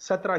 17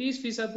30%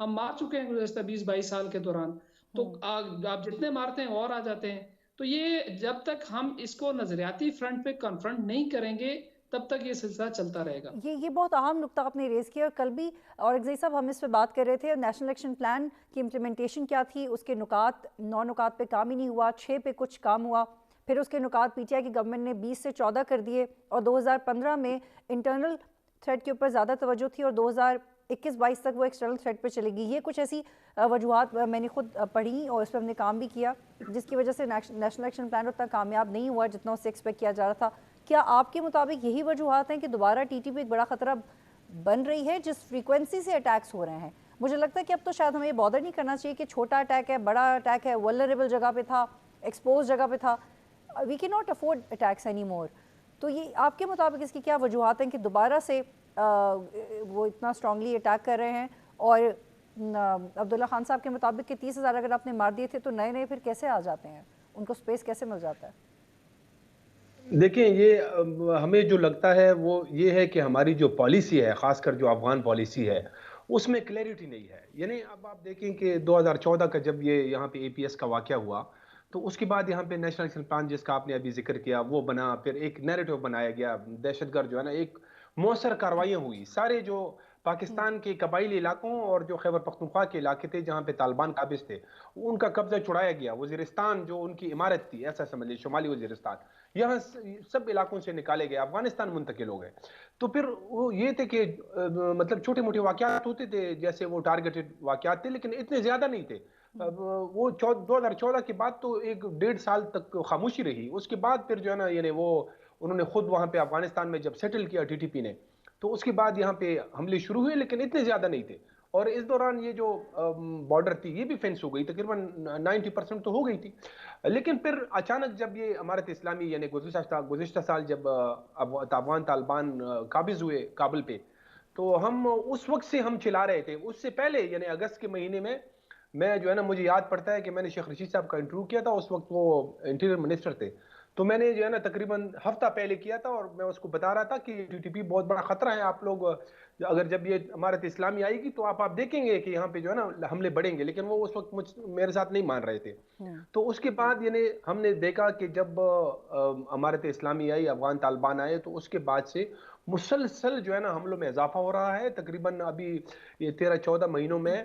ہم مار چکے ہیں گزشتہ 20-22 سال کے دوران. تو آپ جتنے مارتے ہیں اور آ جاتے ہیں. تو یہ جب تک ہم اس کو نظریاتی فرنٹ پہ کنفرنٹ نہیں کریں گے تب تک یہ سلسلہ چلتا رہے گا. یہ بہت اہم نقطہ آپ نے ریز کیا. اور کل بھی اورگزئی صاحب ہم اس پہ بات کر رہے تھے, نیشنل الیکشن پلان کی امپلیمنٹیشن کیا تھی, اس کے نکات 9 نکات پہ کام ہی نہیں ہوا, 6 پہ کچھ کام ہوا, پھر اس کے نکات پی ٹی آئی کی گورنمنٹ نے 20 سے 14 کر دیے, اور 2015 میں انٹرنل تھریٹ کے اوپر زیادہ توجہ تھی, اور 2021-22 تک وہ ایکسٹرنل تھریٹ پہ چلے گی. یہ کچھ ایسی وجوہات میں نے خود پڑھی اور اس پہ ہم نے کام بھی کیا, جس کی وجہ سے نیشنل الیکشن پلان اتنا کامیاب نہیں ہوا جتنا اسے ایکسپیکٹ کیا جا رہا تھا. کیا آپ کے مطابق یہی وجوہات ہیں کہ دوبارہ ٹی ٹی پی ایک بڑا خطرہ بن رہی ہے جس فریکوینسی سے اٹیکس ہو رہے ہیں؟ مجھے لگتا ہے کہ اب تو شاید ہمیں یہ بادر نہیں کرنا چاہیے کہ چھوٹا اٹیک ہے, بڑا اٹیک ہے, ولنریبل جگہ پہ تھا, ایکسپوز جگہ پہ تھا, وی کی not afford attacks any more. تو یہ آپ کے مطابق اس کی کیا وجوہات ہیں کہ دوبارہ سے وہ اتنا اسٹرانگلی اٹیک کر رہے ہیں؟ اور عبداللہ خان صاحب کے مطابق کہ 30,000 اگر آپ نے مار دیے تھے تو نئے نئے پھر کیسے آ جاتے ہیں, ان کو سپیس کیسے مل جاتا ہے؟ دیکھیں, یہ ہمیں جو لگتا ہے وہ یہ ہے کہ ہماری جو پالیسی ہے, خاص کر جو افغان پالیسی ہے, اس میں کلیئرٹی نہیں ہے. یعنی اب آپ دیکھیں کہ 2014 کا جب یہ یہاں پہ اے پی ایس کا واقعہ ہوا تو اس کے بعد یہاں پہ نیشنل ایکشن پلان جس کا آپ نے ابھی ذکر کیا وہ بنا, پھر ایک نیریٹو بنایا گیا, دہشت گرد جو ہے نا, ایک مؤثر کارروائیاں ہوئی. سارے جو پاکستان کے قبائلی علاقوں اور جو خیبر پختونخوا کے علاقے تھے جہاں پہ طالبان قابض تھے, ان کا قبضہ چھڑایا گیا. وزیرستان جو ان کی عمارت تھی, ایسا سمجھ لیجیے شمالی وزیرستان, یہاں سب علاقوں سے نکالے گئے, افغانستان منتقل ہو گئے. تو پھر وہ یہ تھے کہ مطلب چھوٹے موٹے واقعات ہوتے تھے, جیسے وہ ٹارگیٹڈ واقعات تھے, لیکن اتنے زیادہ نہیں تھے. وہ 2014 کے بعد تو 1.5 سال تک خاموشی رہی. اس کے بعد پھر جو ہے نا, یعنی وہ انہوں نے خود وہاں پہ افغانستان میں جب سیٹل کیا ٹی ٹی پی نے, تو اس کے بعد یہاں پہ حملے شروع ہوئے, لیکن اتنے زیادہ نہیں تھے. اور اس دوران یہ جو بارڈر تھی یہ بھی فینس ہو گئی, تقریباً 90% تو ہو گئی تھی. لیکن پھر اچانک جب یہ امارت اسلامی یعنی گزشتہ سال جب افغان طالبان قابض ہوئے کابل پہ, تو ہم اس وقت سے ہم چلا رہے تھے. اس سے پہلے یعنی اگست کے مہینے میں جو ہے نا, مجھے یاد پڑتا ہے کہ میں نے شیخ رشید صاحب کا انٹرویو کیا تھا, اس وقت وہ انٹیریئر منسٹر تھے. تو میں نے جو ہے نا تقریباً ہفتہ پہلے کیا تھا, اور میں اس کو بتا رہا تھا کہ ٹی ٹی پی بہت بڑا خطرہ ہے. آپ لوگ اگر جب یہ امارت اسلامی آئے گی تو آپ دیکھیں گے کہ یہاں پہ جو ہے نا حملے بڑھیں گے. لیکن وہ اس وقت میرے ساتھ نہیں مان رہے تھے. تو اس کے بعد یعنی ہم نے دیکھا کہ جب امارت اسلامی آئی, افغان طالبان آئے, تو اس کے بعد سے مسلسل جو ہے نا حملوں میں اضافہ ہو رہا ہے. تقریباً ابھی یہ 13-14 مہینوں میں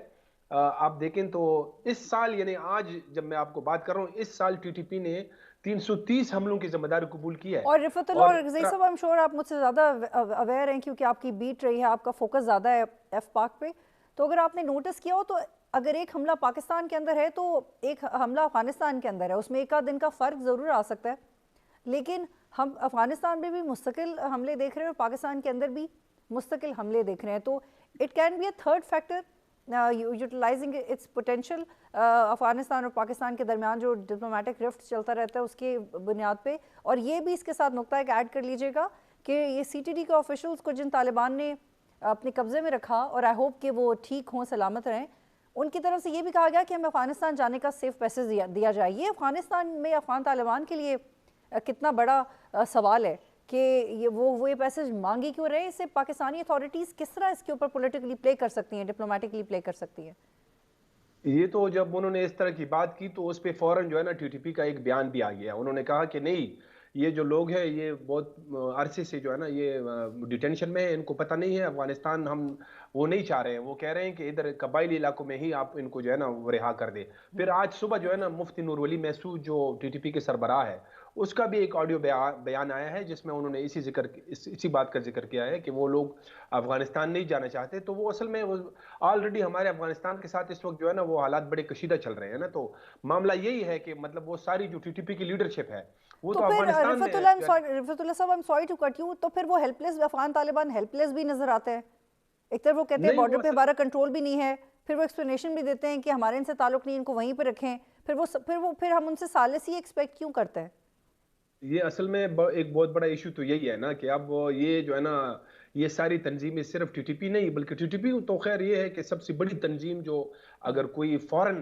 آپ دیکھیں تو اس سال یعنی آج جب میں آپ کو بات کر رہا ہوں, اس سال ٹی ٹی پی نے 330 حملوں کی ذمہ داری قبول کی ہے. اور رفعت اللہ اور اورگزئی صاحب, I'm sure آپ مجھ سے زیادہ اویئر ہیں کیونکہ آپ کی بیٹ رہی ہے, آپ کا فوکس زیادہ ہے ایف پاک پہ. تو اگر آپ نے نوٹس کیا ہو تو اگر ایک حملہ پاکستان کے اندر ہے تو ایک حملہ افغانستان کے اندر ہے, اس میں ایک آدھ دن کا فرق ضرور آ سکتا ہے, لیکن ہم افغانستان میں بھی مستقل حملے دیکھ رہے ہیں اور پاکستان کے اندر بھی مستقل حملے دیکھ رہے ہیں. تو it can be a third factor utilising its potential Afghanistan اور پاکستان کے درمیان جو ڈپلومیٹک رفٹ چلتا رہتا ہے اس کے بنیاد پہ. اور یہ بھی اس کے ساتھ نقطہ ایک ایڈ کر لیجئے گا کہ یہ سی ٹی ڈی کے آفیشلز کو جن طالبان نے اپنے قبضے میں رکھا, اور آئی ہوپ کہ وہ ٹھیک ہوں, سلامت رہیں, ان کی طرف سے یہ بھی کہا گیا کہ ہمیں افغانستان جانے کا سیف پیسز دیا جائے. یہ افغانستان میں افغان طالبان کے لیے کتنا بڑا سوال ہے کہ وہ یہ پیسج مانگی کیوں رہے. اس سے پاکستانی اتھارٹیز کس طرح اس کے اوپر پولیٹیکلی پلے کر سکتی ہیں, ڈپلومیٹکلی پلے کر سکتی ہیں؟ یہ تو جب انہوں نے اس طرح کی بات کی تو اس پہ فوراً جو ہے نا ٹی ٹی پی کا ایک بیان بھی آ گیا. انہوں نے کہا کہ نہیں, یہ جو لوگ ہیں یہ بہت عرصے سے جو ہے نا یہ ڈیٹینشن میں ہے, ان کو پتہ نہیں ہے افغانستان ہم وہ نہیں چاہ رہے ہیں. وہ کہہ رہے ہیں کہ ادھر قبائلی علاقوں میں ہی آپ ان کو جو ہے نا وہ رہا کر دے. پھر آج صبح جو ہے نا مفتی نور ولی محسود جو ٹی ٹی پی کے سربراہ ہے, اس کا بھی ایک آڈیو بیان آیا ہے جس میں انہوں نے اسی بات کا ذکر کیا ہے کہ وہ لوگ افغانستان نہیں جانا چاہتے. تو وہ اصل میں آلریڈی ہمارے افغانستان کے ساتھ اس وقت جو ہے نا وہ حالات بڑے کشیدہ چل رہے ہیں نا. تو معاملہ یہی ہے کہ مطلب وہ ساری جو ٹی ٹی پی کی لیڈرشپ ہے وہ تو افغانستان میں. رفعت اللہ صاحب, I'm sorry to cut you, تو پھر وہ ہیلپ لیس افغان طالبان ہیلپ لیس بھی نظر آتے ہیں. ایک طرف وہ کہتے ہیں بارڈر پہ ہمارا کنٹرول بھی نہیں ہے, پھر وہ ایکسپلینیشن بھی دیتے ہیں کہ ہمارے ان سے تعلق نہیں, ان کو وہیں پہ رکھیں, پھر ہم ان سے ثالثی ایکسپیکٹ کیوں کرتے ہیں؟ یہ اصل میں ایک بہت بڑا ایشو تو یہی ہے نا کہ اب یہ جو ہے نا یہ ساری تنظیمیں صرف ٹی ٹی پی نہیں بلکہ ٹی ٹی پی تو خیر یہ ہے کہ سب سے بڑی تنظیم جو اگر کوئی فورن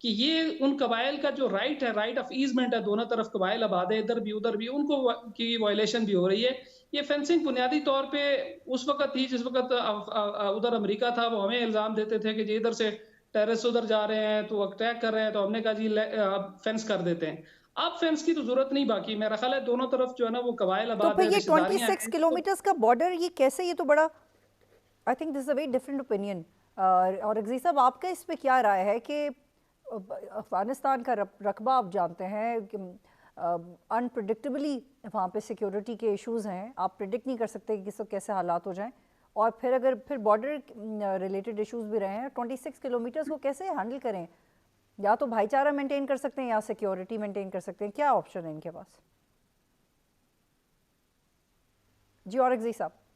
کہ یہ ان قبائل کا جو رائٹ ہے، رائٹ آف ایزمنٹ ہے، دونوں طرف قبائل آباد ہے، ادھر بھی ادھر بھی، ان کو کی وائلیشن بھی ہو رہی ہے. یہ فینسنگ بنیادی طور پہ اس وقت تھی جس وقت ادھر امریکہ تھا، وہ ہمیں الزام دیتے تھے کہ جی ادھر سے ٹیررسٹ ادھر جا رہے ہیں تو اٹیک کر رہے ہیں، تو ہم نے کہا جی فینس کر دیتے ہیں. اب فینس کی تو ضرورت نہیں باقی، میرا خیال ہے دونوں طرف جو ہے نا وہ قبائل تو آباد پھر ہیں، یہ رشتہ داریاں 26 ہیں. کلومیٹرز کا بارڈر یہ کیسے، یہ تو بڑا I think this is a very different opinion. اور عزیز صاحب آپ کا اس پہ کیا رائے ہے کہ افغانستان کا رقبہ آپ جانتے ہیں انپریڈکٹیبلی وہاں پہ سیکیورٹی کے ایشوز ہیں، آپ پریڈکٹ نہیں کر سکتے کہ کس وقت کیسے حالات ہو جائیں، اور پھر اگر پھر بارڈر ریلیٹڈ ایشوز بھی رہے ہیں، 26 کلومیٹرز کو کیسے ہینڈل کریں؟ یا تو بھائی چارہ مینٹین کر سکتے ہیں یا سیکیورٹی مینٹین کر سکتے ہیں، کیا آپشن ہے ان کے پاس؟ جی اور عزیز صاحب.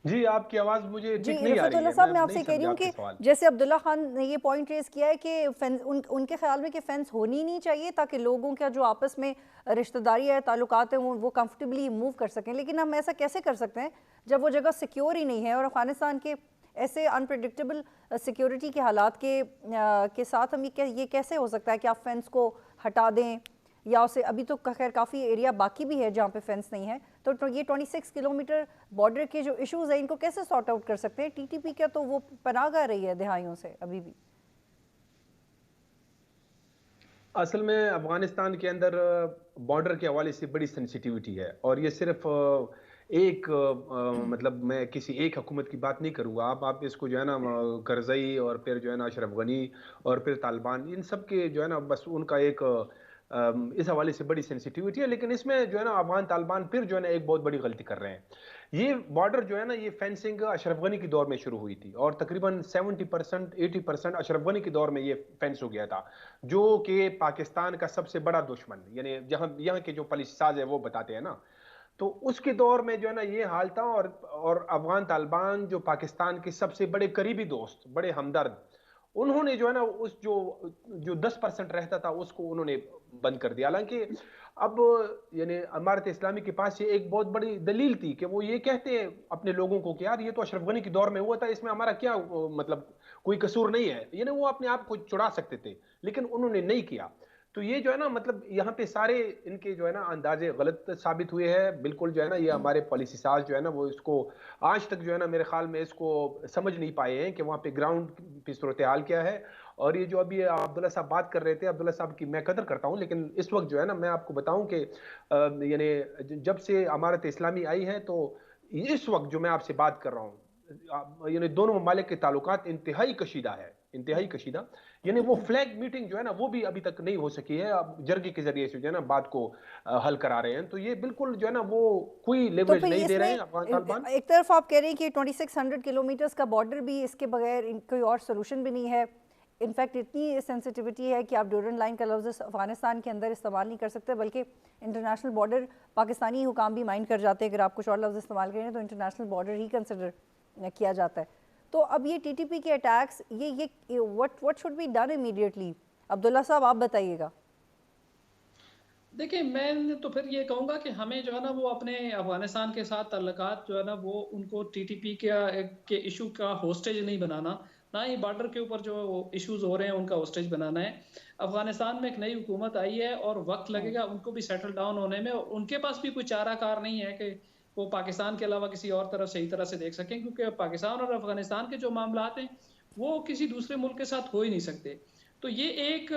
جی آپ کی آواز مجھے جی ٹھیک نہیں آ رفعت رہی اللہ ہے، صاحب، میں میں آپ نہیں سے کہہ رہی سمجھا ہوں آپ کے کہ سوال. جیسے عبداللہ خان نے یہ پوائنٹ ریز کیا ہے کہ ان کے خیال میں کہ فینس ہونی نہیں چاہیے تاکہ لوگوں کا جو آپس میں رشتہ داری ہے، تعلقات ہیں، وہ کمفرٹیبلی موو کر سکیں. لیکن ہم ایسا کیسے کر سکتے ہیں جب وہ جگہ سیکیور ہی نہیں ہے، اور افغانستان کے ایسے انپریڈکٹیبل سیکیورٹی کے حالات کے ساتھ ہم یہ کیسے ہو سکتا ہے کہ آپ فینس کو ہٹا دیں، یا اسے ابھی تو خیر کافی ایریا باقی بھی ہے جہاں پہ فینس نہیں ہے، تو یہ 26 کلومیٹر بارڈر کے جو ایشوز ہیں ان کو کیسے سارٹ آؤٹ کر سکتے ہیں؟ ٹی ٹی پی کا تو وہ پناہ گاہ رہی ہے دہائیوں سے ابھی بھی. اصل میں افغانستان کے اندر بارڈر کے حوالے سے بڑی سینسیٹیوٹی ہے، اور یہ صرف ایک مطلب میں کسی ایک حکومت کی بات نہیں کروں گا. آپ اس کو جو ہے نا کرزئی اور پھر جو ہے نا اشرف غنی اور پھر طالبان، ان سب کے جو ہے نا بس ان کا ایک اس حوالے سے بڑی سینسیٹیوٹی ہے. لیکن اس میں جو ہے نا افغان طالبان پھر جو ہے نا ایک بہت بڑی غلطی کر رہے ہیں. یہ بارڈر جو ہے نا یہ فینسنگ اشرف غنی کے دور میں شروع ہوئی تھی، اور تقریباً 70% 80% اشرف غنی کے دور میں یہ فینس ہو گیا تھا، جو کہ پاکستان کا سب سے بڑا دشمن، یعنی جہاں یہاں کے جو پالیسی ساز ہے وہ بتاتے ہیں نا. تو اس کے دور میں جو ہے نا یہ حال تھا، اور افغان طالبان جو پاکستان کے سب سے بڑے قریبی دوست، بڑے ہمدرد، انہوں نے جو ہے نا اس جو 10% رہتا تھا اس کو انہوں نے بند کر دیا. حالانکہ اب یعنی امارت اسلامی کے پاس یہ ایک بہت بڑی دلیل تھی کہ وہ یہ کہتے ہیں اپنے لوگوں کو کہ یار یہ تو اشرف غنی کے دور میں ہوا تھا، اس میں ہمارا کیا مطلب کوئی قصور نہیں ہے، یعنی وہ اپنے آپ کو چھڑا سکتے تھے، لیکن انہوں نے نہیں کیا. تو یہ جو ہے نا مطلب یہاں پہ سارے ان کے جو ہے نا اندازے غلط ثابت ہوئے ہیں. بالکل جو ہے نا یہ ہمارے پالیسی ساز جو ہے نا وہ اس کو آج تک جو ہے نا میرے خیال میں اس کو سمجھ نہیں پائے ہیں کہ وہاں پہ گراؤنڈ پہ صورتحال کیا ہے. اور یہ جو ابھی عبداللہ صاحب بات کر رہے تھے، عبداللہ صاحب کی میں قدر کرتا ہوں، لیکن اس وقت جو ہے نا میں آپ کو بتاؤں کہ یعنی جب سے امارت اسلامی آئی ہے تو اس وقت جو میں آپ سے بات کر رہا ہوں، یعنی دونوں ممالک کے تعلقات انتہائی کشیدہ ہے، انتہائی کشیدہ. یعنی وہ فلیگ میٹنگ جو ہے نا وہ بھی ابھی تک نہیں ہو سکی ہے، اب جرگے کے ذریعے سے جو ہے نا بات کو حل کرا رہے ہیں. تو یہ بالکل جو ہے نا وہ کوئی تو لیوریج پھر نہیں اس دے رہے میں ہیں افغان طالبان. ایک طرف آپ کہہ رہے ہیں کہ 2600 کلومیٹرز کا بارڈر بھی اس کے بغیر کوئی اور سولوشن بھی نہیں ہے. انفیکٹ اتنی سینسیٹیوٹی ہے کہ آپ ڈیورنڈ لائن کا لفظ افغانستان کے اندر استعمال نہیں کر سکتے، بلکہ انٹرنیشنل بارڈر پاکستانی حکام بھی مائنڈ کر جاتے ہیں اگر آپ کچھ اور لفظ استعمال کریں تو انٹرنیشنل بارڈر ہی کنسیڈر کیا جاتا ہے. تو اب یہ ٹی ٹی پی کے اٹیکس یہ what should be done immediately؟ عبداللہ صاحب آپ بتائیے گا. دیکھیں میں تو پھر یہ کہوں گا کہ ہمیں جو ہے نا وہ اپنے افغانستان کے ساتھ تعلقات جو ہے نا وہ ان کو ٹی ٹی پی کے ایشو کا ہوسٹیج نہیں بنانا، نہ ہی بارڈر کے اوپر جو ایشوز ہو رہے ہیں ان کا ہوسٹیج بنانا ہے. افغانستان میں ایک نئی حکومت آئی ہے اور وقت لگے گا ان کو بھی سیٹل ڈاؤن ہونے میں، اور ان کے پاس بھی کوئی چارہ کار نہیں ہے کہ وہ پاکستان کے علاوہ کسی اور طرف صحیح طرح سے دیکھ سکیں، کیونکہ پاکستان اور افغانستان کے جو معاملات ہیں وہ کسی دوسرے ملک کے ساتھ ہو ہی نہیں سکتے. تو یہ ایک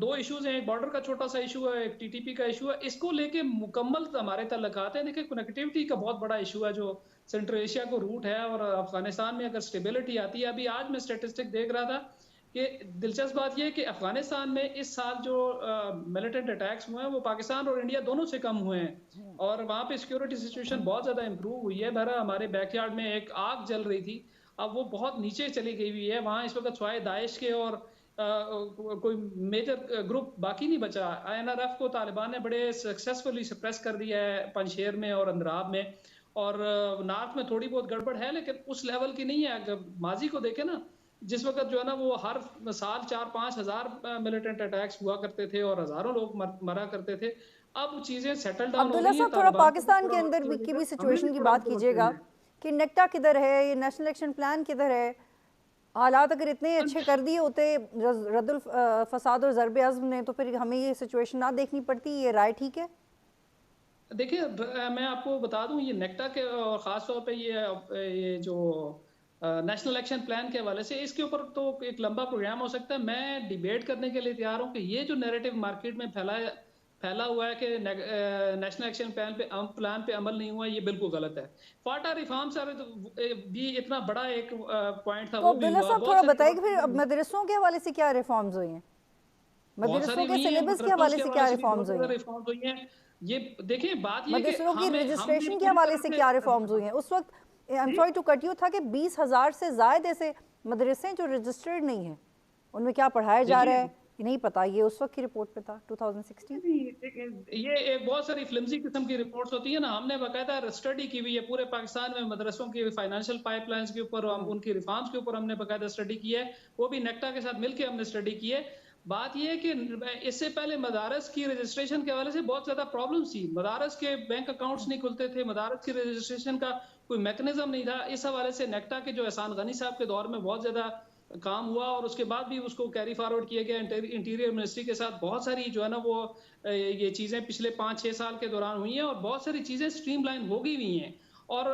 دو ایشوز ہیں، ایک بارڈر کا چھوٹا سا ایشو ہے، ایک ٹی ٹی پی کا ایشو ہے. اس کو لے کے مکمل ہمارے تعلقات ہیں. دیکھیں کنیکٹیوٹی کا بہت بڑا ایشو ہے جو سینٹرل ایشیا کو روٹ ہے، اور افغانستان میں اگر اسٹیبلٹی آتی ہے، ابھی آج میں اسٹیٹسٹک دیکھ رہا تھا کہ دلچسپ بات یہ ہے کہ افغانستان میں اس سال جو ملیٹنٹ اٹیکس ہوئے ہیں وہ پاکستان اور انڈیا دونوں سے کم ہوئے ہیں، اور وہاں پہ سیکیورٹی سچویشن بہت زیادہ امپروو ہوئی ہے. بہرحال ہمارے بیک یارڈ میں ایک آگ جل رہی تھی، اب وہ بہت نیچے چلی گئی ہوئی ہے. وہاں اس وقت سوائے داعش کے اور کوئی میجر گروپ باقی نہیں بچا. آئی این آر ایف کو طالبان نے بڑے سکسیسفلی سپریس کر دیا ہے پنجشیر میں اور اندراب میں، اور نارتھ میں تھوڑی بہت گڑبڑ ہے لیکن اس لیول کی نہیں ہے. اگر ماضی کو دیکھیں نا، جس وقت جو ہے نا وہ ہر سال 4-5 ہزار ملیٹنٹ اٹیکس ہوا کرتے تھے اور ہزاروں لوگ مرا کرتے تھے، اب چیزیں سیٹل ڈاؤن ہو عبداللہ رہی ہیں. صاحب تھوڑا طالبان کو بھی پاکستان تھوڑا کے وقت اندر لگے کی گا، بھی ہمیں بھی سچویشن کی تھوڑا بات وقت کیجیے گا دینا ہے. کہ نیکٹا کدھر ہے، یہ نیشنل الیکشن پلان کدھر ہے، حالات اگر اتنے اچھے کر دیے ہوتے رد الفساد اور ضرب عزم نے تو پھر ہمیں یہ سچویشن نہ دیکھنی پڑتی. یہ رائے ٹھیک ہے؟ دیکھیے میں آپ کو بتا دوں یہ نیکٹا کے اور خاص طور پہ یہ جو نیشنل ایکشن پلان کے حوالے سے اس کے اوپر تو ایک لمبا پروگرام ہو سکتا ہے. میں ڈیبیٹ کرنے کے لیے تیار ہوں کہ یہ جو نیریٹو مارکیٹ میں پھیلا ہوا ہے کہ نیشنل ایکشن پلان پہ عمل نہیں ہوا, یہ بالکل غلط ہے. فاٹا ریفارم بھی اتنا بڑا ایک پوائنٹ تھا. تو عبداللہ صاحب تھوڑا بتائیے کہ پھر مدرسوں کے حوالے سے کیا ریفارمز ہوئی ہیں, مدرسوں کے سلیبس کے حوالے سے کیا ریفارمز ہوئی ہیں, یہ دیکھیں بات یہ مدرسوں کی رجسٹریشن کے حوالے سے کیا ریفارمز ہوئی ہیں. اس وقت I'm sorry to cut you تھا کہ 20,000 سے زائد ایسے مدرسے جو رجسٹرڈ نہیں ہیں, ان میں کیا پڑھایا جا رہا ہے نہیں پتا. یہ اس وقت کی رپورٹ پہ تھا 2016. یہ ایک بہت ساری فلمزی قسم کی رپورٹس ہوتی ہیں نا. ہم نے باقاعدہ اسٹڈی کی ہوئی ہے پورے پاکستان میں مدرسوں کی فائنینشیل پائپ لائنز کے اوپر, ان کی ریفارمز کے اوپر ہم نے باقاعدہ اسٹڈی کی ہے. وہ بھی نیکٹا کے ساتھ مل کے ہم نے اسٹڈی کی ہے. بات یہ ہے کہ اس سے پہلے مدارس کی رجسٹریشن کے حوالے سے بہت زیادہ پرابلمس تھی. مدارس کے بینک اکاؤنٹس نہیں کھلتے تھے, مدارس کی رجسٹریشن کا کوئی میکنزم نہیں تھا. اس حوالے سے نیکٹا کے جو احسان غنی صاحب کے دور میں بہت زیادہ کام ہوا, اور اس کے بعد بھی اس کو کیری فارورڈ کیا گیا انٹیریئر منسٹری کے ساتھ. بہت ساری جو ہے نا وہ یہ چیزیں پچھلے 5-6 سال کے دوران ہوئی ہیں, اور بہت ساری چیزیں اسٹریم لائن ہو گئی ہوئی ہیں. اور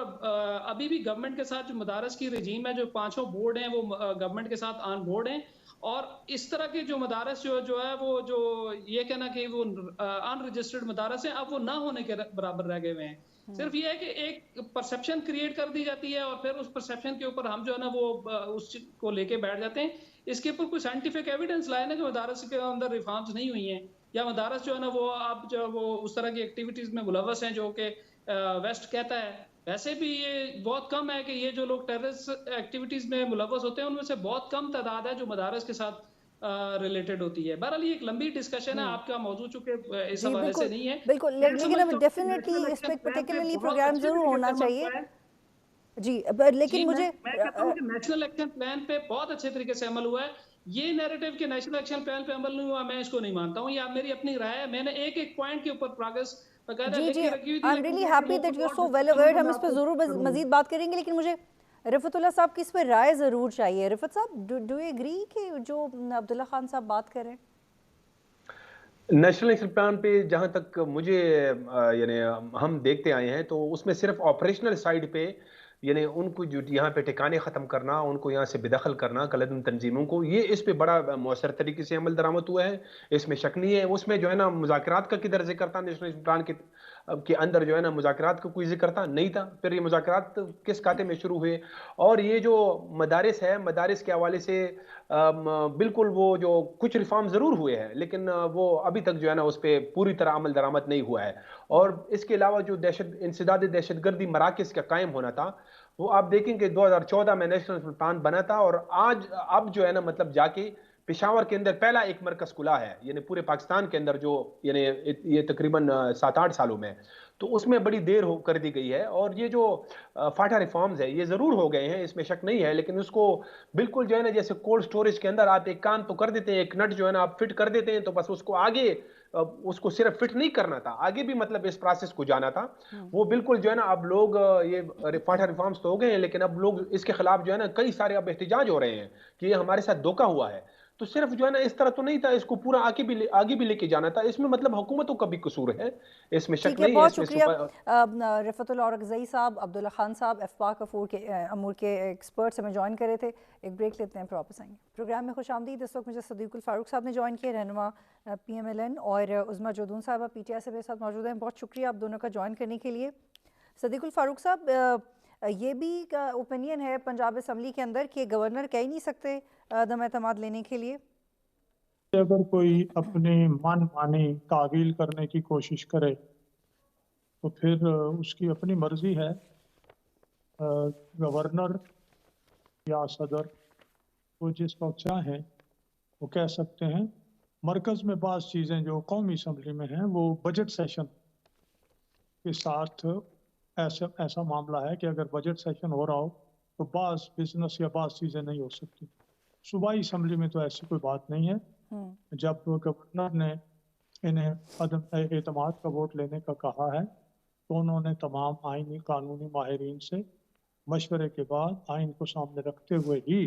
ابھی بھی گورنمنٹ کے ساتھ جو مدارس کی رجیم ہے, جو 5 بورڈ ہیں وہ گورنمنٹ کے ساتھ آن بورڈ ہیں. اور اس طرح کے جو مدارس جو ہے وہ جو یہ کہنا کہ وہ ان رجسٹرڈ مدارس ہیں, اب وہ نہ ہونے کے برابر رہ گئے ہوئے ہیں. صرف یہ ہے کہ ایک پرسپشن کریٹ کر دی جاتی ہے, اور پھر اس پرسپشن کے اوپر ہم جو ہے نا وہ اس کو لے کے بیٹھ جاتے ہیں. اس کے اوپر کوئی سائنٹیفک ایویڈنس لائے نا کہ مدارس کے اندر ریفارمز نہیں ہوئی ہیں, یا مدارس جو ہے نا وہ اب جو وہ اس طرح کی ایکٹیویٹیز میں ملوث ہیں جو کہ ویسٹ کہتا ہے. ویسے بھی یہ بہت کم ہے کہ یہ جو لوگ ٹیررسٹ ایکٹیویٹیز میں ملوث ہوتے ہیں ان میں سے بہت کم تعداد ہے جو مدارس کے ساتھ ریلیٹڈ ہوتی ہے. بہرحال یہ ایک لمبی ڈسکشن ہے, آپ کا موضوع چونکہ اس حوالے سے نہیں ہے. بالکل, لیکن اب ڈیفینیٹلی اس پہ پرٹیکولرلی پروگرام ضرور ہونا چاہیے. جی لیکن مجھے میں کہتا ہوں کہ نیشنل ایکشن پلان پہ بہت اچھے طریقے سے عمل ہوا ہے. یہ نیریٹو کہ نیشنل ایکشن پلان پہ عمل نہیں ہوا, میں اس کو نہیں مانتا ہوں. یہ میری اپنی رائے ہے. میں نے ایک پوائنٹ کے اوپر پروگرس جی I'm really happy that you're so well aware. ہم اس پہ ضرور مزید بات کریں گے, لیکن مجھے رفعت اللہ صاحب کی اس پہ رائے ضرور چاہیے. رفعت صاحب ڈو یو ایگری کہ جو عبداللہ خان صاحب بات کر رہے ہیں نیشنل ایکشن پلان پہ جہاں تک مجھے یعنی ہم دیکھتے آئے ہیں تو اس میں صرف آپریشنل سائیڈ پہ یعنی ان کو جو یہاں پہ ٹھکانے ختم کرنا, ان کو یہاں سے بے دخل کرنا کلدن تنظیموں کو, یہ اس پہ بڑا مؤثر طریقے سے عمل درآمد ہوا ہے, اس میں شک نہیں ہے. اس میں جو ہے نا مذاکرات کا کدھر ذکر تھا نیشنل ایکشن پلان کے اندر, جو ہے نا مذاکرات کا کوئی ذکر تھا نہیں تھا. پھر یہ مذاکرات کس کھاتے میں شروع ہوئے, اور یہ جو مدارس ہے, مدارس کے حوالے سے بالکل وہ جو کچھ ریفارم ضرور ہوئے ہیں, لیکن وہ ابھی تک جو ہے نا اس پہ پوری طرح عمل درآمد نہیں ہوا ہے. اور اس کے علاوہ جو انسداد دہشت گردی مراکز کا قائم ہونا تھا, وہ آپ دیکھیں کہ 2014 میں نیشنل پلان بنا تھا, اور اب جو ہے نا مطلب جا کے پشاور کے اندر پہلا ایک مرکز کھلا ہے, یعنی پورے پاکستان کے اندر جو یعنی یہ تقریباً 7-8 سالوں میں, تو اس میں بڑی دیر کر دی گئی ہے. اور یہ جو فاٹا ریفارمز ہے یہ ضرور ہو گئے ہیں, اس میں شک نہیں ہے, لیکن اس کو بالکل جو ہے نا جیسے کولڈ سٹوریج کے اندر آپ ایک کان تو کر دیتے ہیں, ایک نٹ جو ہے نا آپ فٹ کر دیتے ہیں, تو بس اس کو آگے اس کو صرف فٹ نہیں کرنا تھا, آگے بھی مطلب اس پروسیس کو جانا تھا. وہ بالکل جو ہے نا اب لوگ یہ فاٹا ریفارمز تو ہو گئے ہیں, لیکن اب لوگ اس کے خلاف جو ہے نا کئی سارے اب احتجاج ہو رہے ہیں کہ یہ ہمارے ساتھ دھوکہ ہوا ہے. تو صرف جو ہے نا اس طرح تو نہیں تھا, اس کو پورا آگے بھی لے کے جانا تھا. اس میں مطلب حکومتوں کا بھی قصور ہے, اس میں شک نہیں ہے. بہت شکریہ رفعت اللہ اورکزئی صاحب, عبداللہ خان صاحب افباک امور کے ایکسپرٹس ہمیں جوائن کرے تھے. ایک بریک لیتے ہیں, پھر واپس آئیں گے. پروگرام میں خوش آمدید. اس وقت مجھے صدیق الفاروق صاحب نے جوائن کیا, رہنما PMLN, اور عظمیٰ جودون صاحبہ PTI سے میرے ساتھ موجود ہیں. بہت شکریہ آپ دونوں کا جوائن کرنے کے لیے. صدیق الفاروق صاحب, یہ بھی اوپینین ہے پنجاب اسمبلی کے اندر کہ گورنر کہہ ہی نہیں سکتے عدم اعتماد لینے کے لیے. اگر کوئی اپنے من مانی تعویل کرنے کی کوشش کرے تو پھر اس کی اپنی مرضی ہے. گورنر یا صدر وہ جس وقت چاہیں وہ کہہ سکتے ہیں. مرکز میں بعض چیزیں جو قومی اسمبلی میں ہیں وہ بجٹ سیشن کے ساتھ ایسا معاملہ ہے کہ اگر بجٹ سیشن ہو رہا ہو تو بعض بزنس یا بعض چیزیں نہیں ہو سکتی. صوبائی اسمبلی میں تو ایسی کوئی بات نہیں ہے. جب گورنر نے انہیں عدم اعتماد کا ووٹ لینے کا کہا ہے تو انہوں نے تمام آئینی قانونی ماہرین سے مشورے کے بعد آئین کو سامنے رکھتے ہوئے ہی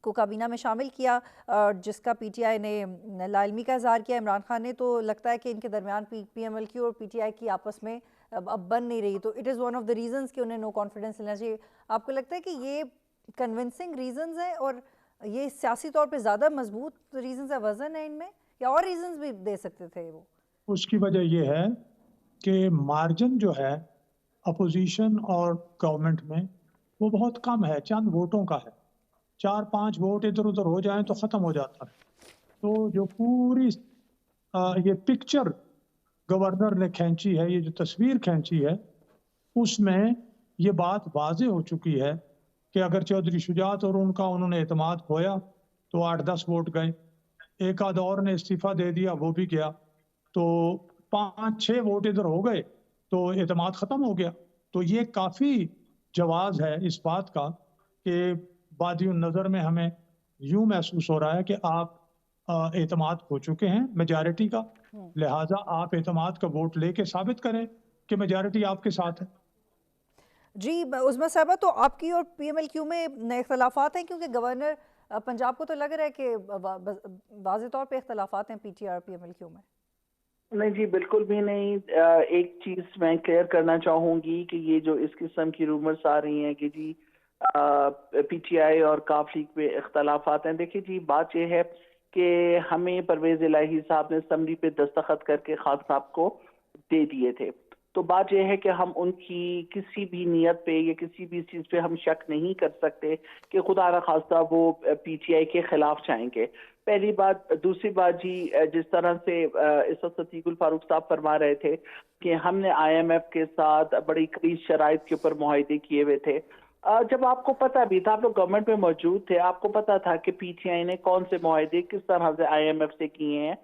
کو کابینہ میں شامل کیا، جس کا پی ٹی آئی نے لاعلمی کا اظہار کیا عمران خان نے، تو لگتا ہے کہ ان کے درمیان پی ایم ایل کیو اور پی ٹی آئی کی آپس میں اب بن نہیں رہی، تو it is one of the reasons کہ انہیں نو کانفیڈنس لینا چاہیے. آپ کو لگتا ہے کہ یہ کنونسنگ ریزنز ہیں اور یہ سیاسی طور پہ زیادہ مضبوط ریزنز ہے، وزن ہے ان میں، یا اور ریزنز بھی دے سکتے تھے وہ؟ اس کی وجہ یہ ہے کہ مارجن جو ہے اپوزیشن اور گورنمنٹ میں وہ بہت کم ہے، چند ووٹوں کا ہے. 4-5 ووٹ ادھر ادھر ہو جائیں تو ختم ہو جاتا ہے. تو جو پوری یہ پکچر گورنر نے کھینچی ہے، یہ جو تصویر کھینچی ہے، اس میں یہ بات واضح ہو چکی ہے کہ اگر چودھری شجاعت اور انہوں نے اعتماد کھویا تو 8-10 ووٹ گئے، ایک آدھ اور نے استعفیٰ دے دیا وہ بھی گیا، تو 5-6 ووٹ ادھر ہو گئے تو اعتماد ختم ہو گیا. تو یہ کافی جواز ہے اس بات کا کہ بادی النظر میں ہمیں یوں محسوس ہو رہا ہے کہ آپ اعتماد کھو چکے ہیں میجارٹی کا، لہٰذا آپ اعتماد کا ووٹ لے کے ثابت کریں کہ میجارٹی آپ کے ساتھ ہے. جی عظمیٰ صاحبہ، تو آپ کی اور پی ایم ایل کیو میں اختلافات ہیں؟ کیونکہ گورنر پنجاب کو تو لگ رہا ہے کہ واضح طور پہ اختلافات ہیں پی ٹی آئی اور پی ایم ایل کیو میں. نہیں جی، بالکل بھی نہیں. ایک چیز میں کلیئر کرنا چاہوں گی کہ یہ جو اس قسم کی رومرز آ رہی ہیں کہ جی پی ٹی آئی اور کاف لیگ میں اختلافات ہیں، دیکھیے جی بات یہ ہے کہ ہمیں پرویز الہی صاحب نے اسمبلی پہ دستخط کر کے خان صاحب کو دے دیے تھے. تو بات یہ ہے کہ ہم ان کی کسی بھی نیت پہ یا کسی بھی چیز پہ ہم شک نہیں کر سکتے کہ خدا نخواستہ وہ پی ٹی آئی کے خلاف جائیں گے. پہلی بات. دوسری بات جی، جس طرح سے اس وقت صدیق الفاروق صاحب فرما رہے تھے کہ ہم نے آئی ایم ایف کے ساتھ بڑی کڑی شرائط کے اوپر معاہدے کیے ہوئے تھے. جب آپ کو پتہ بھی تھا، آپ لوگ گورنمنٹ میں موجود تھے، آپ کو پتہ تھا کہ پی ٹی آئی نے کون سے معاہدے کس طرح سے آئی ایم ایف سے کیے ہیں،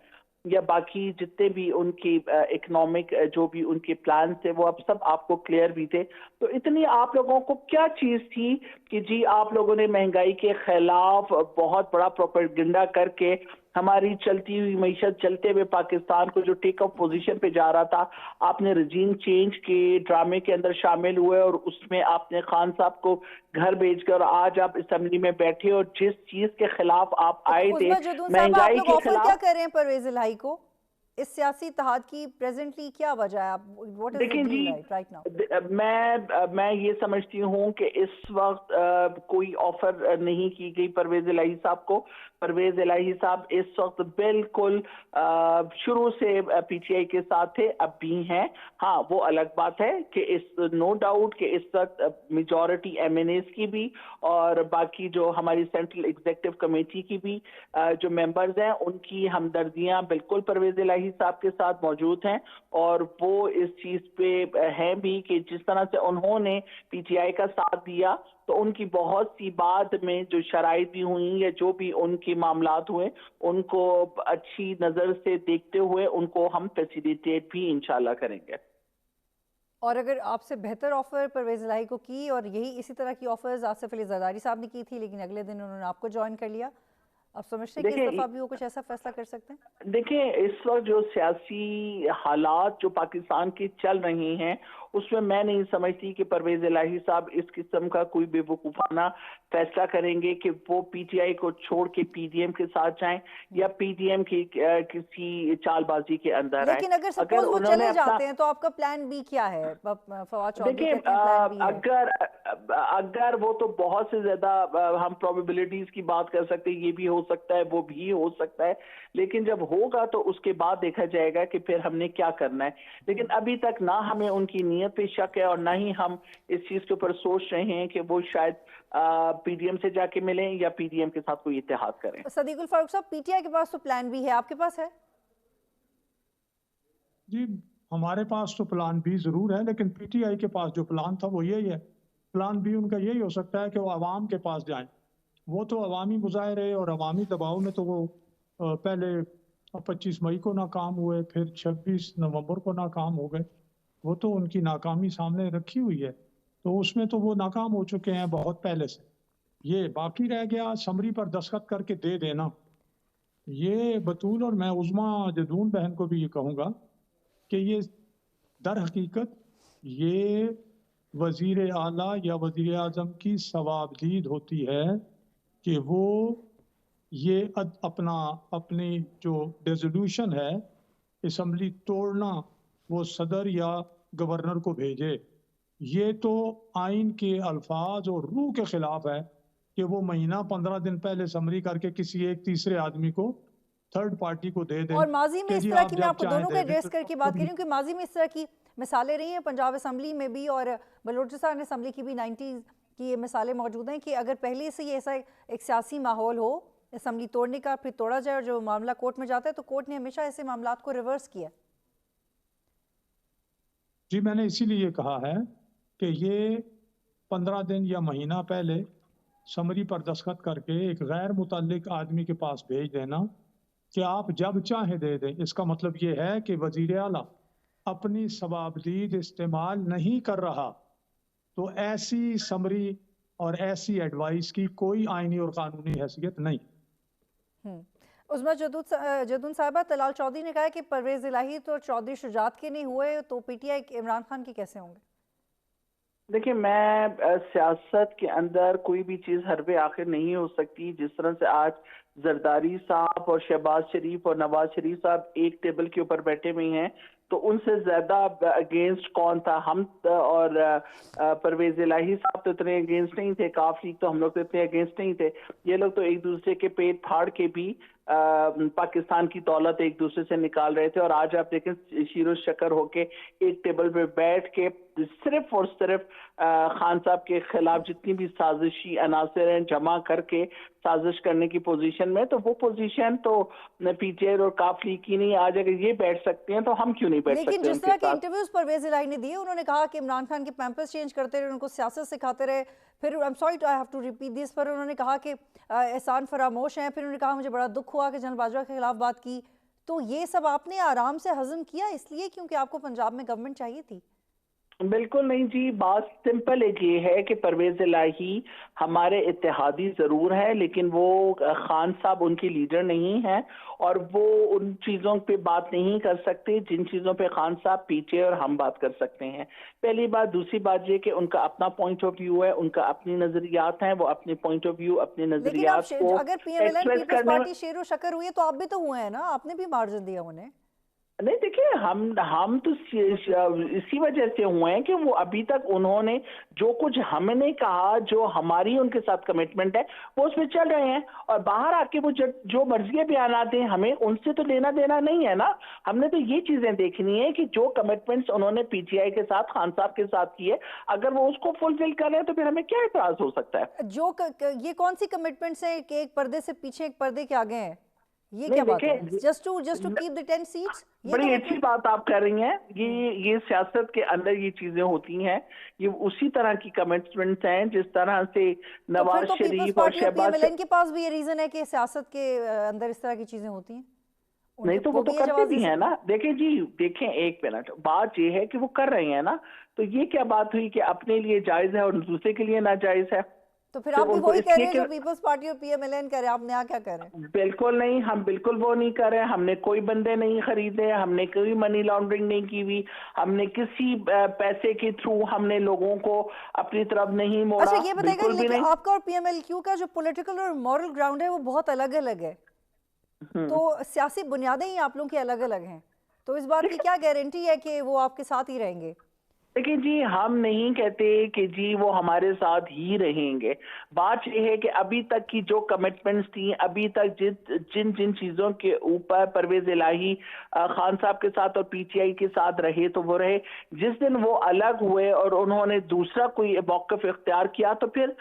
یا باقی جتنے بھی ان کی اکنامک جو بھی ان کے پلان تھے وہ اب سب آپ کو کلیئر بھی تھے. تو اتنی آپ لوگوں کو کیا چیز تھی کہ جی آپ لوگوں نے مہنگائی کے خلاف بہت بڑا پروپیگنڈا کر کے ہماری چلتی ہوئی معیشت، چلتے ہوئے پاکستان کو جو ٹیک آف پوزیشن پہ جا رہا تھا، آپ نے رجیم چینج کے ڈرامے کے اندر شامل ہوئے اور اس میں آپ نے خان صاحب کو گھر بھیج کر آج آپ اسمبلی میں بیٹھے اور جس چیز کے خلاف آپ آئے تھے مہنگائی کے خلاف. کیا کر رہے ہیں پرویز الہی کو؟ اس سیاسی اتحاد کی پریزنٹلی کیا وجہ ہے؟ دیکھیں جی، میں یہ سمجھتی ہوں کہ اس وقت کوئی آفر نہیں کی گئی پرویز الہی صاحب کو. پرویز الہی صاحب اس وقت بالکل شروع سے پی ٹی آئی کے ساتھ تھے، اب بھی ہیں. ہاں وہ الگ بات ہے کہ نو ڈاؤٹ کہ اس وقت میجورٹی ایم این ایز کی بھی اور باقی جو ہماری سینٹرل ایگزیکٹو کمیٹی کی بھی جو ممبرز ہیں ان کی ہمدردیاں بالکل پرویز الہی صاحب کے ساتھ موجود ہیں، اور وہ اس چیز پہ ہیں بھی کہ جس طرح سے انہوں نے پی ٹی آئی کا ساتھ دیا تو ان کی بہت سی بعد میں جو شرائط بھی ہوئیں یا جو بھی ان کے معاملات ہوئے ان کو اچھی نظر سے دیکھتے ہوئے ان کو ہم فیسیلیٹیٹ بھی انشاءاللہ کریں گے. اور اگر آپ سے بہتر آفر پرویز الہی کو کی، اور یہی اسی طرح کی آفرز آصف علی زرداری صاحب نے کی تھی لیکن اگلے دن انہوں نے آپ کو جوائن کر لیا، آپ سمجھتے ہیں کہ اس دفعہ بھی وہ کچھ ایسا فیصلہ کر سکتے ہیں؟ دیکھیں اس وقت جو سیاسی حالات جو پاکستان کے چل رہے ہیں اس میں نہیں سمجھتی کہ پرویز الہی صاحب اس قسم کا کوئی بے وقوفانہ فیصلہ کریں گے کہ وہ پی ٹی آئی کو چھوڑ کے پی ڈی ایم کے ساتھ جائیں یا پی ڈی ایم کی کسی چال بازی کے اندر آئیں. لیکن اگر سپوز وہ چلے جاتے ہیں تو آپ کا پلان بی کیا ہے؟ فواد چودھری کہتے ہیں پلان بی ہے. اگر وہ تو بہت سے زیادہ ہم پروبیبلٹیز کی بات کر سکتے ہیں، یہ بھی ہو سکتا ہے وہ بھی ہو سکتا ہے، لیکن جب ہوگا تو اس کے بعد دیکھا جائے گا کہ پھر ہم نے کیا کرنا ہے. لیکن ابھی تک نہ ہمیں ان کی نیت پہ شک ہے اور نہ ہی ہم اس چیز کے اوپر سوچ رہے ہیں کہ وہ شاید پی ڈی ایم سے جا کے ملیں یا پی ڈی ایم کے ساتھ کوئی اتحاد کریں. صدیق الفاروق صاحب، پی ٹی آئی کے پاس تو پلان بی ہے، آپ کے پاس ہے؟ جی ہمارے پاس تو پلان بی ضرور ہے، لیکن پی ٹی آئی کے پاس جو پلان تھا وہ یہی ہے. پلان بی ان کا یہی ہو سکتا ہے کہ وہ عوام کے پاس جائیں. وہ تو عوامی مظاہرے اور عوامی دباؤ میں تو وہ پہلے 25 مئی کو ناکام ہوئے، پھر 26 نومبر کو ناکام ہو گئے. وہ تو ان کی ناکامی سامنے رکھی ہوئی ہے، تو اس میں تو وہ ناکام ہو چکے ہیں بہت پہلے سے. یہ باقی رہ گیا سمری پر دستخط کر کے دے دینا. یہ بطول اور میں عظمیٰ جدون بہن کو بھی یہ کہوں گا کہ یہ در حقیقت یہ وزیر اعلیٰ یا وزیر اعظم کی ثوابدید ہوتی ہے کہ وہ یہ اپنی جو ریزولوشن ہے اسمبلی توڑنا وہ صدر یا گورنر کو بھیجے. یہ تو آئین کے الفاظ اور روح کے خلاف ہے کہ وہ مہینہ 15 دن پہلے سمری کر کے کسی ایک تیسرے آدمی کو تھرڈ پارٹی کو دے دیں. اور ماضی میں اس طرح کی، میں آپ کو دونوں کا ایڈریس کر کے بات کر رہی ہوں کہ ماضی میں اس طرح کی مثالیں رہی ہیں پنجاب اسمبلی میں بھی اور بلوچستان اسمبلی کی بھی 90s کی یہ مثالیں موجود ہیں کہ اگر پہلے سے یہ ایسا ایک سیاسی ماحول ہو اسمبلی توڑنے کا، پھر توڑا جائے اور جو معاملہ کورٹ میں جاتا ہے تو کورٹ نے ہمیشہ ایسے معاملات کو ریورس کیا. جی میں نے اسی لیے کہا ہے کہ یہ 15 دن یا مہینہ پہلے سمری پر دستخط کر کے ایک غیر متعلق آدمی کے پاس بھیج دینا کہ آپ جب چاہیں دے دیں. اس کا مطلب یہ ہے کہ وزیر اعلیٰ اپنی صوابدید استعمال نہیں کر رہا، تو ایسی سمری اور ایسی ایڈوائس کی کوئی آئینی اور قانونی حیثیت نہیں. عظمیٰ جدون صاحبہ، طلال چودھری نے کہا ہے کہ پرویز الہی تو چودھری شجاعت کے نہیں ہوئے تو P T I Imran Khan کے کیسے ہوں گے؟ دیکھیں، میں سیاست کے اندر کوئی بھی چیز حرب آخر نہیں ہو سکتی. جس طرح سے آج زرداری صاحب اور شہباز شریف اور نواز شریف صاحب ایک ٹیبل کے اوپر بیٹھے ہوئے ہیں تو ان سے زیادہ اگینسٹ کون تھا؟ ہم اور پرویز الہی صاحب تو اتنے اگینسٹ نہیں تھے، کاف لیگ تو ہم لوگ تو اتنے اگینسٹ نہیں تھے. یہ لوگ تو ایک دوسرے کے پیٹ پھاڑ کے بھی پاکستان کی دولت ایک دوسرے سے نکال رہے تھے. اور آج آپ دیکھیں شیر و شکر ہو کے ایک ٹیبل پہ بیٹھ کے صرف اور صرف خان صاحب کے خلاف جتنی بھی سازشی عناصر ہیں جمع کر کے سازش کرنے کی پوزیشن میں، تو وہ پوزیشن تو پی ٹی آئی اور کاف لیگ کی نہیں. آج اگر یہ بیٹھ سکتے ہیں تو ہم کیوں نہیں بیٹھ سکتے؟ لیکن جس طرح کے انٹرویوز پرویز الہی نے دیے، انہوں نے کہا کہ عمران خان کے پیمپلز چینج کرتے رہے، ان کو سیاست سکھاتے رہے. پھر I'm sorry I have to repeat this، پر انہوں نے کہا کہ احسان فراموش ہیں. پھر انہوں نے کہا مجھے بڑا دکھ ہوا کہ جنرل باجوہ کے خلاف بات کی. تو یہ سب آپ نے آرام سے ہضم کیا اس لیے کیونکہ آپ کو پنجاب میں گورنمنٹ چاہیے تھی؟ بالکل نہیں جی، بات سمپل ایک یہ ہے کہ پرویز الہی ہمارے اتحادی ضرور ہیں لیکن وہ خان صاحب ان کے لیڈر نہیں ہیں اور وہ ان چیزوں پہ بات نہیں کر سکتے جن چیزوں پہ خان صاحب پی ٹی آئی اور ہم بات کر سکتے ہیں. پہلی بات. دوسری بات یہ کہ ان کا اپنا پوائنٹ آف ویو ہے، ان کا اپنی نظریات ہیں، وہ اپنے پوائنٹ آف ویو اپنے نظریات کو اگر P M L N Peoples Party شیر و شکر ہوئی ہے تو آپ بھی تو ہوئے ہیں نا، آپ نے بھی مارجن دیا انہیں. نہیں دیکھیں، ہم تو اسی وجہ سے ہوئے ہیں کہ وہ ابھی تک انہوں نے جو کچھ ہم نے کہا، جو ہماری ان کے ساتھ کمٹمنٹ ہے، وہ اس میں چل رہے ہیں. اور باہر آ کے وہ جو مرضی بیانات ہیں ہمیں ان سے تو لینا دینا نہیں ہے نا. ہم نے تو یہ چیزیں دیکھنی ہے کہ جو کمٹمنٹس انہوں نے پی ٹی آئی کے ساتھ خان صاحب کے ساتھ کیے، اگر وہ اس کو فلفل کر رہے ہیں تو پھر ہمیں کیا اعتراض ہو سکتا ہے؟ یہ کون سی کمٹمنٹس ہیں کہ ایک پردے سے پیچھے ایک پردے کے آگے ہیں؟ یہ کیا بات ہے؟ just to keep the 10 seats. بڑی اچھی بات آپ کر رہی ہیں. یہ سیاست کے اندر یہ چیزیں ہوتی ہیں، یہ اسی طرح کی کمٹمنٹس ہیں جس طرح سے نواز شریف اور شہباز شریف کے پاس بھی یہ ریزن ہے کہ سیاست کے اندر اس طرح کی چیزیں ہوتی ہیں. نہیں تو وہ تو کرتے بھی ہیں نا. دیکھیں ایک منٹ، بات یہ ہے کہ وہ کر رہے ہیں نا. تو یہ کیا بات ہوئی کہ اپنے لیے جائز ہے اور دوسرے کے لیے ناجائز ہے؟ تو پھر آپ بھی وہی کہہ رہے ہیں جو پیپلز پارٹی اور پی ایم ایل این کہہ رہے ہیں، آپ نیا کیا کہہ رہے ہیں؟ بالکل نہیں، ہم بالکل وہ نہیں کر رہے. ہم نے کوئی بندے نہیں خریدے، ہم نے کوئی منی لانڈرنگ نہیں کی ہوئی، ہم نے کسی پیسے کے تھرو ہم نے لوگوں کو اپنی طرف نہیں موڑا. اچھا یہ بتائیے گا لیکن آپ کا اور پی ایم ایل کیو کا جو پولیٹیکل اور مورل گراؤنڈ ہے وہ بہت الگ الگ ہے، تو سیاسی بنیادیں ہی آپ لوگوں کی الگ الگ ہیں، تو اس بات کی کیا گارنٹی ہے کہ وہ آپ کے ساتھ ہی رہیں گے؟ دیکھیں جی، ہم نہیں کہتے کہ جی وہ ہمارے ساتھ ہی رہیں گے. بات یہ ہے کہ ابھی تک کی جو کمٹمنٹس تھیں، ابھی تک جن چیزوں کے اوپر پرویز الہی خان صاحب کے ساتھ اور پی ٹی آئی کے ساتھ رہے تو وہ رہے. جس دن وہ الگ ہوئے اور انہوں نے دوسرا کوئی موقف اختیار کیا تو پھر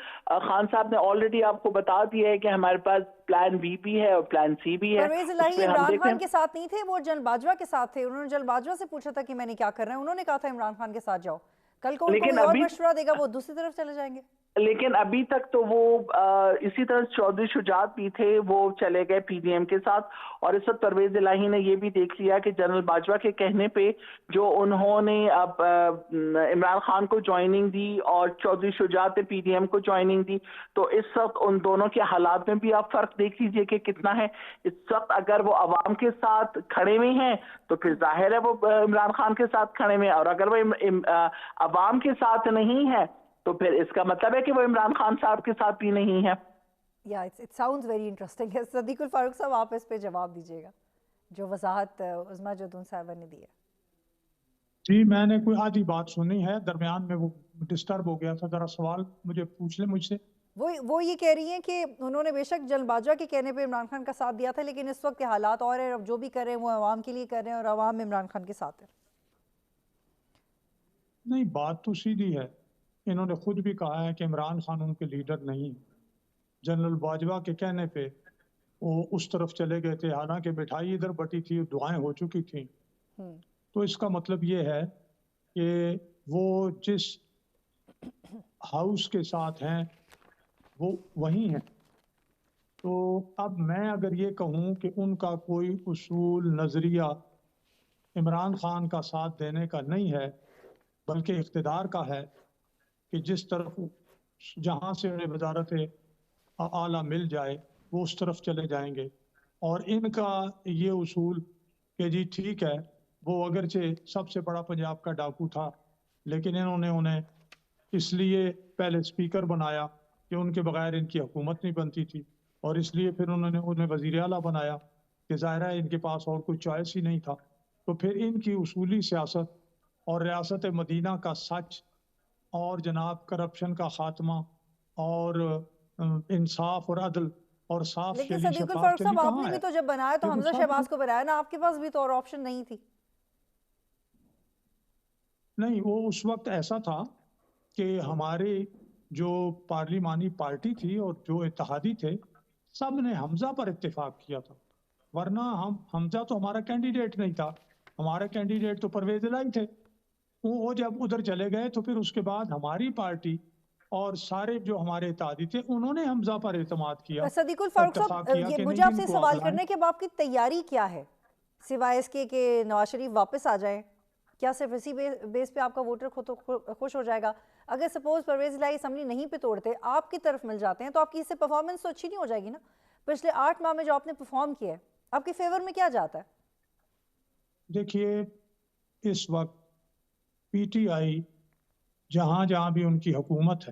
خان صاحب نے آلریڈی آپ کو بتا دیا ہے کہ ہمارے پاس پلان بی بھی ہے اور پلان سی بھی ہے. پرویز الہی عمران خان کے ساتھ نہیں تھے، وہ جنرل باجوہ کے ساتھ تھے. انہوں نے جنرل باجوہ سے پوچھا تھا کہ میں نے کیا کرنا ہے، انہوں نے کہا تھا عمران خان کے ساتھ جاؤ. کل کو ان کو کوئی اور مشورہ دے گا وہ دوسری طرف چلے جائیں گے. لیکن ابھی تک تو وہ اسی طرح چودھری شجاعت بھی تھے، وہ چلے گئے پی ڈی ایم کے ساتھ. اور اس وقت پرویز الہی نے یہ بھی دیکھ لیا کہ جنرل باجوہ کے کہنے پہ جو انہوں نے اب عمران خان کو جوائننگ دی اور چودھری شجاعت نے پی ڈی ایم کو جوائننگ دی، تو اس وقت ان دونوں کے حالات میں بھی آپ فرق دیکھ لیجئے کہ کتنا ہے. اس وقت اگر وہ عوام کے ساتھ کھڑے ہوئے ہیں تو پھر ظاہر ہے وہ عمران خان کے ساتھ کھڑے ہوئے ہیں، اور اگر وہ عوام کے ساتھ نہیں ہے تو پھر اس کا مطلب ہے کہ وہ عمران خان صاحب کے ساتھ بھی نہیں ہے. یا اٹ ساؤنڈز ویری انٹرسٹنگ. صدیق الفاروق صاحب آپ اس پہ جواب دیجیے گا جو وضاحت عظمیٰ جدون صاحبہ نے دی ہے. جی میں نے کوئی آدھی بات سنی ہے, درمیان میں وہ ڈسٹرب ہو گیا تھا, ذرا سوال مجھے پوچھ لیں مجھ سے. وہ یہ کہہ رہی ہیں کہ انہوں نے بے شک جنرل باجوہ کے کہنے پہ عمران خان کا ساتھ دیا تھا, لیکن اس وقت حالات اور ہیں, اب جو بھی کر رہے ہیں وہ عوام کے لیے کر رہے ہیں اور عوام عمران خان کے ساتھ ہے. نہیں, بات تو سیدھی ہے. انہوں نے خود بھی کہا ہے کہ عمران خان ان کے لیڈر نہیں. جنرل باجوہ کے کہنے پہ وہ اس طرف چلے گئے تھے, حالانکہ مٹھائی ادھر بٹی تھی, دعائیں ہو چکی تھیں. تو اس کا مطلب یہ ہے کہ وہ جس ہاؤس کے ساتھ ہیں وہ وہی ہیں. تو اب میں اگر یہ کہوں کہ ان کا کوئی اصول نظریہ عمران خان کا ساتھ دینے کا نہیں ہے بلکہ اقتدار کا ہے, کہ جس طرف جہاں سے انہیں وزارت اعلیٰ مل جائے وہ اس طرف چلے جائیں گے. اور ان کا یہ اصول کہ جی ٹھیک ہے, وہ اگرچہ سب سے بڑا پنجاب کا ڈاکو تھا, لیکن انہوں نے انہیں اس لیے پہلے اسپیکر بنایا کہ ان کے بغیر ان کی حکومت نہیں بنتی تھی, اور اس لیے پھر انہوں نے انہیں وزیر اعلیٰ بنایا کہ ظاہر ہے ان کے پاس اور کوئی چوائس ہی نہیں تھا. تو پھر ان کی اصولی سیاست اور ریاست مدینہ کا سچ اور جناب کرپشن کا خاتمہ اور انصاف اور عدل اور صاف لیکن شیلی صدیق شفاف الفاروق چلی صاحب آپ کہاں نے ہے؟ بھی تو جب بنایا تو حمزہ شہباز کو بنایا نا, آپ کے پاس بھی تو اور آپشن نہیں تھی. نہیں, وہ اس وقت ایسا تھا کہ ہمارے جو پارلیمانی پارٹی تھی اور جو اتحادی تھے سب نے حمزہ پر اتفاق کیا تھا, ورنہ حمزہ تو ہمارا کینڈیڈیٹ نہیں تھا. ہمارا کینڈیڈیٹ تو پرویز الہی تھے. وہ جب ادھر چلے گئے تو پھر اس کے بعد ہماری پارٹی اور سارے جو ہمارے اتحادی تھے انہوں نے حمزہ پر اعتماد کیا, صدیق الفاروق اتفاق کیا صاحب کہ مجھے نہیں آپ ان سے کو سوال اگلائیں. کرنا ہے کہ اب آپ کی تیاری کیا ہے سوائے اس کے کہ نواز شریف واپس آ جائیں؟ کیا صرف اسی بیس پہ آپ کا ووٹر خوش ہو جائے گا؟ اگر سپوز پرویز الہی اسمبلی نہیں پہ توڑتے, آپ کی طرف مل جاتے ہیں, تو آپ کی اس سے پرفارمنس تو اچھی نہیں ہو جائے گی نا. پچھلے 8 ماہ میں جو آپ نے پرفارم کیا ہے, آپ کے فیور میں کیا جاتا ہے؟ دیکھیے, اس وقت پی ٹی آئی جہاں جہاں بھی ان کی حکومت ہے,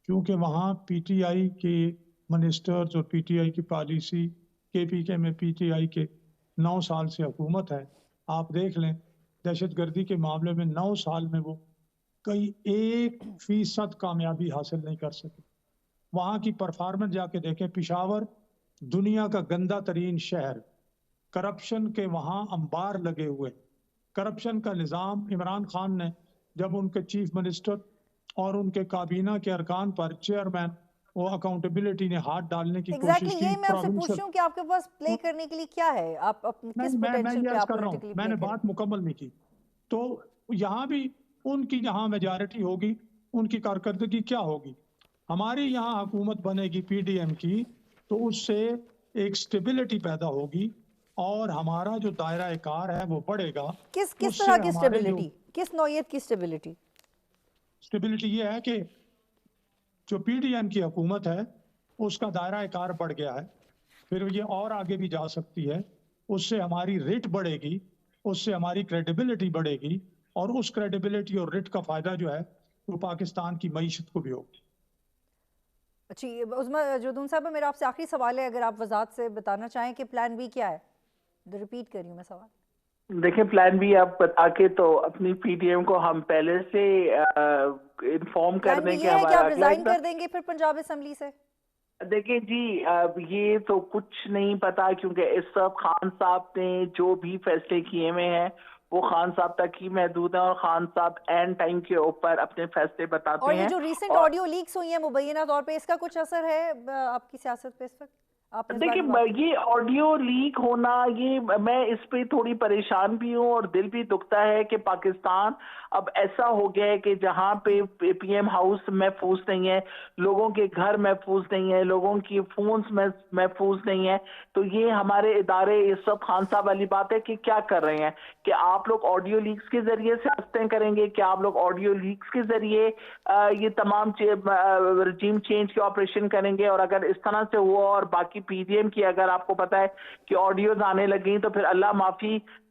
کیونکہ وہاں پی ٹی آئی کے منسٹرز اور پی ٹی آئی کی پالیسی, کے پی کے میں پی ٹی آئی کے 9 سال سے حکومت ہے. آپ دیکھ لیں دہشت گردی کے معاملے میں 9 سال میں وہ کئی 1% کامیابی حاصل نہیں کر سکے. وہاں کی پرفارمنس جا کے دیکھیں. پشاور دنیا کا گندہ ترین شہر, کرپشن کے وہاں انبار لگے ہوئے. کرپشن کا نظام عمران خان نے جب ان کے چیف منسٹر اور ان کے کابینہ کے ارکان پر چیئرمین وہ اکاؤنٹیبلٹی نے ہاتھ ڈالنے کی کوشش کی. یہی میں آپ سے پوچھ رہی ہوں کہ آپ کے پاس پلے کرنے کے لیے کیا ہے, آپ کس پوٹینشل پہ آپ پولیٹیکلی میں نے بات مکمل نہیں کی. تو یہاں بھی ان کی جہاں میجارٹی ہوگی ان کی کارکردگی کیا ہوگی. ہماری یہاں حکومت بنے گی پی ڈی ایم کی, تو اس سے ایک سٹیبلٹی پیدا ہوگی اور ہمارا جو دائرہ کار ہے وہ بڑھے گا. کس طرح کی سٹیبلٹی, کس نوعیت کی سٹیبلٹی؟ سٹیبلٹی یہ ہے کہ جو پی ڈی ایم کی حکومت ہے اس کا دائرہ کار بڑھ گیا ہے, پھر یہ اور آگے بھی جا سکتی ہے. اس سے ہماری ریٹ بڑھے گی, اس سے ہماری کریڈیبلٹی بڑھے گی, اور اس کریڈیبلٹی اور ریٹ کا فائدہ جو ہے وہ پاکستان کی معیشت کو بھی ہوگی. اچھی عظمیٰ جدون صاحب, میرا آپ سے آخری سوال ہے, اگر آپ وضاحت سے بتانا چاہیں کہ پلان بی کیا ہے. ریپیٹ کر رہی ہوں میں سوال. دیکھیں پلان بی آپ بتا کے تو اپنی پی ٹی ایم کو ہم پہلے سے انفارم کر دیں کہ ہمارا آپ ریزائن کر دیں گے پھر پنجاب اسمبلی سے. دیکھیں جی, یہ تو کچھ نہیں پتا, کیونکہ اس وقت خان صاحب نے جو بھی فیصلے کیے ہوئے ہیں وہ خان صاحب تک ہی محدود ہیں, اور خان صاحب اینڈ ٹائم کے اوپر اپنے فیصلے بتاتے ہیں. اور یہ جو ریسنٹ آڈیو لیکس ہوئی ہیں مبینہ طور پہ, اس کا کچھ اثر ہے آپ کی سیاست پہ اس وقت؟ دیکھیں یہ آڈیو لیک ہونا, یہ میں اس پہ تھوڑی پریشان بھی ہوں اور دل بھی دکھتا ہے کہ پاکستان اب ایسا ہو گیا ہے کہ جہاں پہ پی ایم ہاؤس محفوظ نہیں ہے, لوگوں کے گھر محفوظ نہیں ہے, لوگوں کی فونز محفوظ نہیں ہے. تو یہ ہمارے ادارے اس وقت خان صاحب والی بات ہے کہ کیا کر رہے ہیں کہ آپ لوگ آڈیو لیکس کے ذریعے سیاستیں کریں گے, کہ آپ لوگ آڈیو لیکس کے ذریعے یہ تمام رجیم چینج کے آپریشن کریں گے. اور اگر اس طرح سے ہوا اور باقی پی ڈی ایم کی اگر آپ کو پتا ہے کہ آڈیوز آنے لگیں تو پھر اللہ معافی